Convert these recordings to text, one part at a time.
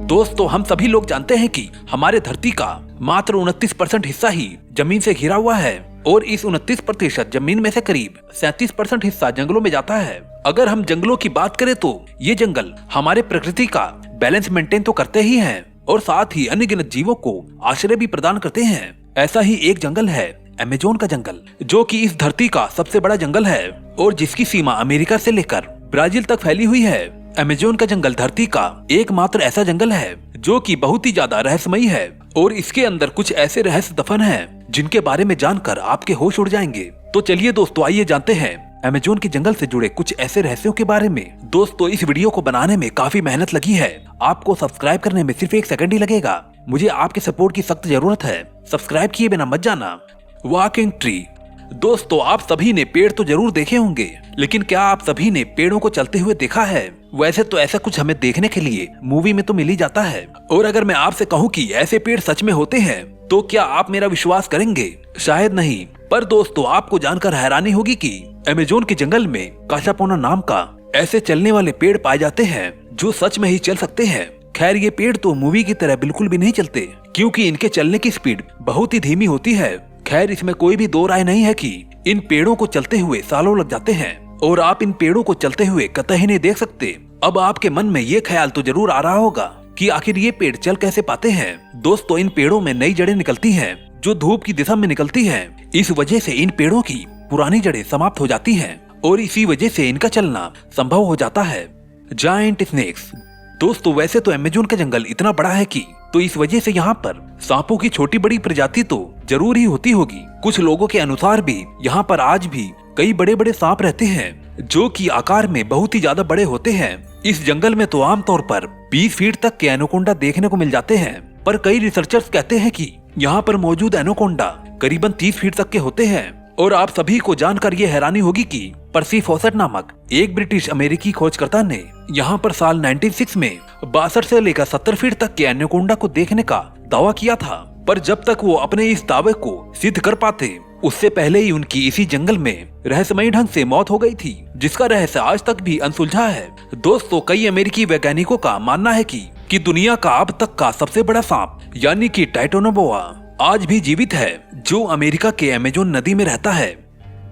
दोस्तों हम सभी लोग जानते हैं कि हमारे धरती का मात्र 29% हिस्सा ही जमीन से घिरा हुआ है और इस 29% जमीन में से करीब 37% हिस्सा जंगलों में जाता है। अगर हम जंगलों की बात करें तो ये जंगल हमारे प्रकृति का बैलेंस मेंटेन तो करते ही हैं और साथ ही अनगिनत जीवों को आश्रय भी प्रदान करते हैं। ऐसा ही एक जंगल है अमेज़न का जंगल, जो कि इस धरती का सबसे बड़ा जंगल है और जिसकी सीमा अमेरिका से लेकर ब्राजील तक फैली हुई है। अमेज़न का जंगल धरती का एकमात्र ऐसा जंगल है जो कि बहुत ही ज्यादा रहस्यमयी है और इसके अंदर कुछ ऐसे रहस्य दफन हैं जिनके बारे में जानकर आपके होश उड़ जाएंगे। तो चलिए दोस्तों आइए जानते हैं अमेज़न के जंगल से जुड़े कुछ ऐसे रहस्यों के बारे में। दोस्तों इस वीडियो को बनाने में काफी मेहनत लगी है, आपको सब्सक्राइब करने में सिर्फ 1 सेकंड ही लगेगा। मुझे आपके सपोर्ट की सख्त जरूरत है, सब्सक्राइब किए बिना मत जाना। Walking tree. दोस्तों आप सभी ने पेड़ तो जरूर देखे होंगे, लेकिन क्या आप सभी ने पेड़ों को चलते हुए देखा है? वैसे तो ऐसा कुछ हमें देखने के लिए मूवी में तो मिल ही जाता है, और अगर मैं आपसे कहूँ कि ऐसे पेड़ सच में होते हैं तो क्या आप मेरा विश्वास करेंगे? शायद नहीं। पर दोस्तों आपको जानकर हैरानी होगी कि अमेज़न के जंगल में काशापोना नाम का ऐसे चलने वाले पेड़ पाए जाते हैं जो सच में ही चल सकते हैं। खैर ये पेड़ तो मूवी की तरह बिल्कुल भी नहीं चलते, क्योंकि इनके चलने की स्पीड बहुत ही धीमी होती है। खैर इसमें कोई भी दो राय नहीं है कि इन पेड़ों को चलते हुए सालों लग जाते हैं और आप इन पेड़ों को चलते हुए कतई नहीं देख सकते। अब आपके मन में ये ख्याल तो जरूर आ रहा होगा कि आखिर ये पेड़ चल कैसे पाते हैं। दोस्तों इन पेड़ों में नई जड़ें निकलती हैं जो धूप की दिशा में निकलती हैं। इस वजह से इन पेड़ों की पुरानी जड़ें समाप्त हो जाती हैं और इसी वजह से इनका चलना संभव हो जाता है। Giant snakes. दोस्तों वैसे तो अमेज़न का जंगल इतना बड़ा है कि तो इस वजह से यहाँ पर सांपों की छोटी बड़ी प्रजाति तो जरूर ही होती होगी। कुछ लोगों के अनुसार भी यहाँ पर आज भी कई बड़े बड़े सांप रहते हैं जो कि आकार में बहुत ही ज्यादा बड़े होते हैं। इस जंगल में तो आमतौर पर 20 फीट तक के एनाकोंडा देखने को मिल जाते हैं, पर कई रिसर्चर्स कहते हैं कि यहाँ पर मौजूद एनाकोंडा करीबन 30 फीट तक के होते हैं। और आप सभी को जानकर ये हैरानी होगी कि पर्सी फॉसेट नामक एक ब्रिटिश अमेरिकी खोजकर्ता ने यहाँ पर साल 1906 में 62 से लेकर 70 फीट तक के एनाकोंडा को देखने का दावा किया था। पर जब तक वो अपने इस दावे को सिद्ध कर पाते उससे पहले ही उनकी इसी जंगल में रहस्यमयी ढंग से मौत हो गई थी, जिसका रहस्य आज तक भी अनसुलझा है। दोस्तों कई अमेरिकी वैज्ञानिकों का मानना है कि दुनिया का अब तक का सबसे बड़ा सांप यानी कि टाइटोनोबोआ आज भी जीवित है, जो अमेरिका के अमेज़न नदी में रहता है।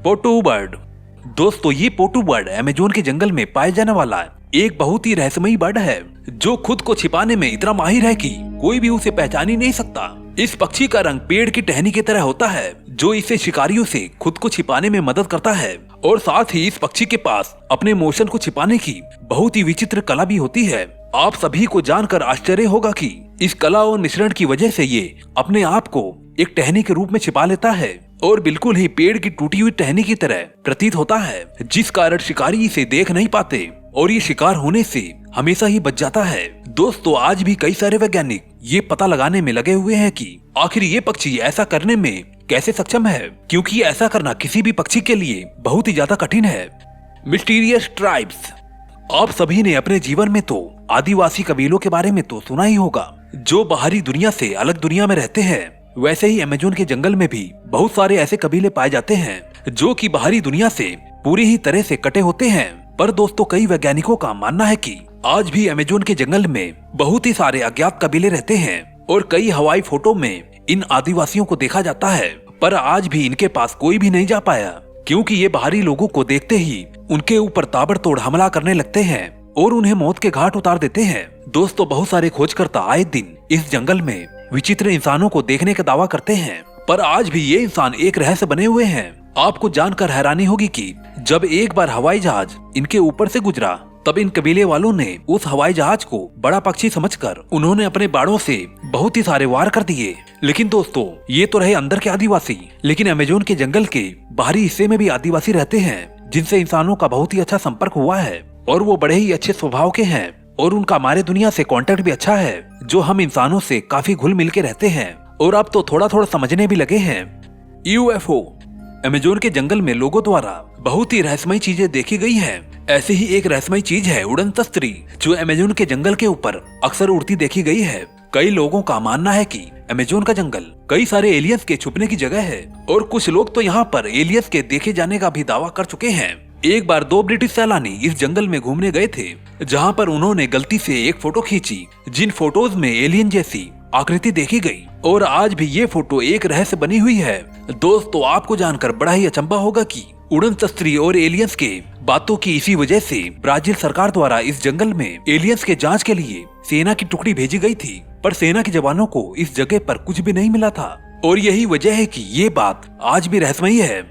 पोटू बर्ड। दोस्तों ये पोटू बर्ड अमेज़न के जंगल में पाए जाने वाला एक बहुत ही रहस्यमयी बर्ड है जो खुद को छिपाने में इतना माहिर है कि कोई भी उसे पहचान ही नहीं सकता। इस पक्षी का रंग पेड़ की टहनी की तरह होता है जो इसे शिकारियों से खुद को छिपाने में मदद करता है, और साथ ही इस पक्षी के पास अपने मोशन को छिपाने की बहुत ही विचित्र कला भी होती है। आप सभी को जानकर आश्चर्य होगा कि इस कला और मिश्रण की वजह से ये अपने आप को एक टहनी के रूप में छिपा लेता है और बिल्कुल ही पेड़ की टूटी हुई टहनी की तरह प्रतीत होता है, जिस कारण शिकारी इसे देख नहीं पाते और ये शिकार होने से हमेशा ही बच जाता है। दोस्तों आज भी कई सारे वैज्ञानिक ये पता लगाने में लगे हुए हैं कि आखिर ये पक्षी ऐसा करने में कैसे सक्षम है, क्योंकि ऐसा करना किसी भी पक्षी के लिए बहुत ही ज्यादा कठिन है। Mysterious tribes. आप सभी ने अपने जीवन में तो आदिवासी कबीलों के बारे में तो सुना ही होगा जो बाहरी दुनिया से अलग दुनिया में रहते हैं। वैसे ही अमेज़न के जंगल में भी बहुत सारे ऐसे कबीले पाए जाते हैं जो कि बाहरी दुनिया से पूरी ही तरह से कटे होते हैं। पर दोस्तों कई वैज्ञानिकों का मानना है कि आज भी अमेज़न के जंगल में बहुत ही सारे अज्ञात कबीले रहते हैं और कई हवाई फोटो में इन आदिवासियों को देखा जाता है, पर आज भी इनके पास कोई भी नहीं जा पाया, क्योंकि ये बाहरी लोगों को देखते ही उनके ऊपर ताबड़तोड़ हमला करने लगते हैं और उन्हें मौत के घाट उतार देते हैं। दोस्तों बहुत सारे खोजकर्ता आए दिन इस जंगल में विचित्र इंसानों को देखने का दावा करते हैं, पर आज भी ये इंसान एक रहस्य बने हुए हैं। आपको जानकर हैरानी होगी कि जब एक बार हवाई जहाज इनके ऊपर से गुजरा तब इन कबीले वालों ने उस हवाई जहाज को बड़ा पक्षी समझकर उन्होंने अपने बाड़ों से बहुत ही सारे वार कर दिए। लेकिन दोस्तों ये तो रहे अंदर के आदिवासी, लेकिन अमेज़न के जंगल के बाहरी हिस्से में भी आदिवासी रहते हैं जिनसे इंसानों का बहुत ही अच्छा संपर्क हुआ है और वो बड़े ही अच्छे स्वभाव के हैं और उनका हमारे दुनिया से कांटेक्ट भी अच्छा है, जो हम इंसानों से काफी घुल मिल के रहते हैं और अब तो थोड़ा थोड़ा समझने भी लगे हैं। यूएफओ। अमेज़न के जंगल में लोगों द्वारा बहुत ही रहस्यमयी चीजें देखी गई हैं। ऐसी ही एक रहस्यमयी चीज है उड़न तस्त्री, जो अमेज़न के जंगल के ऊपर अक्सर उड़ती देखी गई है। कई लोगों का मानना है कि अमेज़न का जंगल कई सारे एलियंस के छुपने की जगह है और कुछ लोग तो यहाँ पर एलियंस के देखे जाने का भी दावा कर चुके हैं। एक बार 2 ब्रिटिश सैलानी इस जंगल में घूमने गए थे, जहां पर उन्होंने गलती से एक फोटो खींची, जिन फोटोज में एलियन जैसी आकृति देखी गई और आज भी ये फोटो एक रहस्य बनी हुई है। दोस्तों, आपको जानकर बड़ा ही अचंभा होगा कि उड़न तस्त्री और एलियंस के बातों की इसी वजह से ब्राजील सरकार द्वारा इस जंगल में एलियंस के जांच के लिए सेना की टुकड़ी भेजी गई थी, पर सेना के जवानों को इस जगह पर कुछ भी नहीं मिला था और यही वजह है कि ये बात आज भी रहस्यमयी है।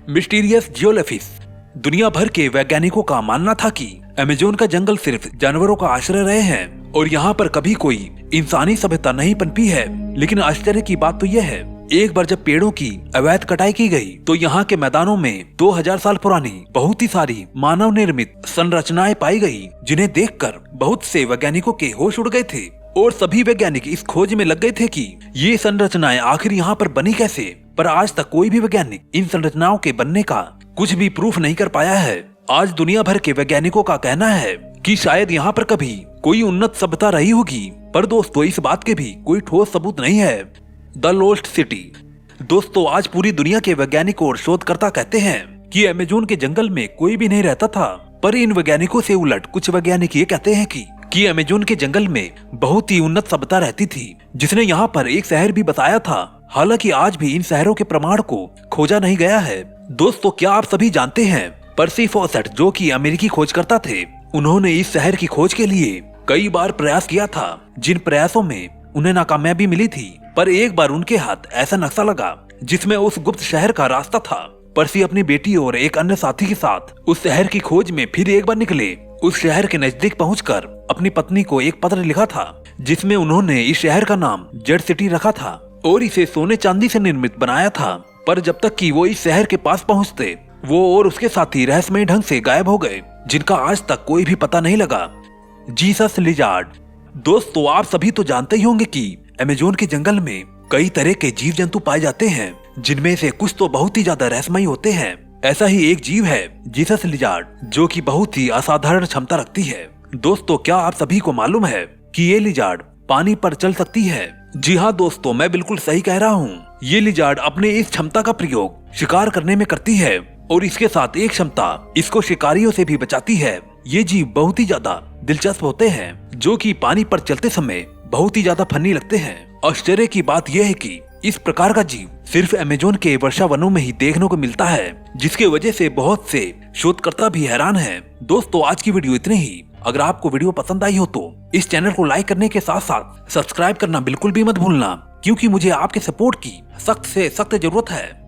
Mysterious geologist. दुनिया भर के वैज्ञानिकों का मानना था कि अमेज़न का जंगल सिर्फ जानवरों का आश्रय रहे हैं और यहाँ पर कभी कोई इंसानी सभ्यता नहीं पनपी है। लेकिन आश्चर्य की बात तो यह है, एक बार जब पेड़ों की अवैध कटाई की गई तो यहाँ के मैदानों में 2000 साल पुरानी बहुत ही सारी मानव निर्मित संरचनाएं पाई गई, जिन्हें देखकर बहुत से वैज्ञानिकों के होश उड़ गए थे और सभी वैज्ञानिक इस खोज में लग गए थे कि ये संरचनाएं आखिर यहाँ पर बनी कैसे। पर आज तक कोई भी वैज्ञानिक इन संरचनाओं के बनने का कुछ भी प्रूफ नहीं कर पाया है। आज दुनिया भर के वैज्ञानिकों का कहना है कि शायद यहाँ पर कभी कोई उन्नत सभ्यता रही होगी, पर दोस्तों इस बात के भी कोई ठोस सबूत नहीं है। The lost city. दोस्तों, आज पूरी दुनिया के वैज्ञानिक और शोधकर्ता कहते हैं कि अमेज़न के जंगल में कोई भी नहीं रहता था, पर इन वैज्ञानिकों से उलट कुछ वैज्ञानिक ये कहते हैं कि अमेज़न के जंगल में बहुत ही उन्नत सभ्यता रहती थी, जिसने यहाँ पर एक शहर भी बसाया था। हालांकि आज भी इन शहरों के प्रमाण को खोजा नहीं गया है। दोस्तों, क्या आप सभी जानते हैं पर्सी फॉसेट, जो कि अमेरिकी खोजकर्ता थे, उन्होंने इस शहर की खोज के लिए कई बार प्रयास किया था, जिन प्रयासों में उन्हें नाकामयाबी मिली थी। पर एक बार उनके हाथ ऐसा नक्शा लगा जिसमें उस गुप्त शहर का रास्ता था। पर्सी अपनी बेटी और एक अन्य साथी के साथ उस शहर की खोज में फिर एक बार निकले। उस शहर के नजदीक पहुंचकर अपनी पत्नी को एक पत्र लिखा था, जिसमें उन्होंने इस शहर का नाम जेड सिटी रखा था और इसे सोने चांदी से निर्मित बनाया था। पर जब तक कि वो इस शहर के पास पहुंचते, वो और उसके साथी रहस्यमय ढंग से गायब हो गए, जिनका आज तक कोई भी पता नहीं लगा। Jesus lizard. दोस्तों, आप सभी तो जानते ही होंगे कि अमेज़न के जंगल में कई तरह के जीव जंतु पाए जाते हैं, जिनमें से कुछ तो बहुत ही ज्यादा रहस्यमयी होते हैं। ऐसा ही एक जीव है जीसस लिजार्ड, जो कि बहुत ही असाधारण क्षमता रखती है। दोस्तों, क्या आप सभी को मालूम है कि ये लिजार्ड पानी पर चल सकती है? जी हाँ दोस्तों, मैं बिल्कुल सही कह रहा हूँ। ये लिजार्ड अपने इस क्षमता का प्रयोग शिकार करने में करती है और इसके साथ एक क्षमता इसको शिकारियों से भी बचाती है। ये जीव बहुत ही ज्यादा दिलचस्प होते हैं, जो कि पानी पर चलते समय बहुत ही ज्यादा फनी लगते हैं। आश्चर्य की बात यह है कि इस प्रकार का जीव सिर्फ अमेज़न के वर्षा वनों में ही देखने को मिलता है, जिसके वजह से बहुत से शोधकर्ता भी हैरान हैं। दोस्तों, आज की वीडियो इतनी ही। अगर आपको वीडियो पसंद आई हो तो इस चैनल को लाइक करने के साथ साथ सब्सक्राइब करना बिल्कुल भी मत भूलना, क्योंकि मुझे आपके सपोर्ट की सख्त से सख्त जरूरत है।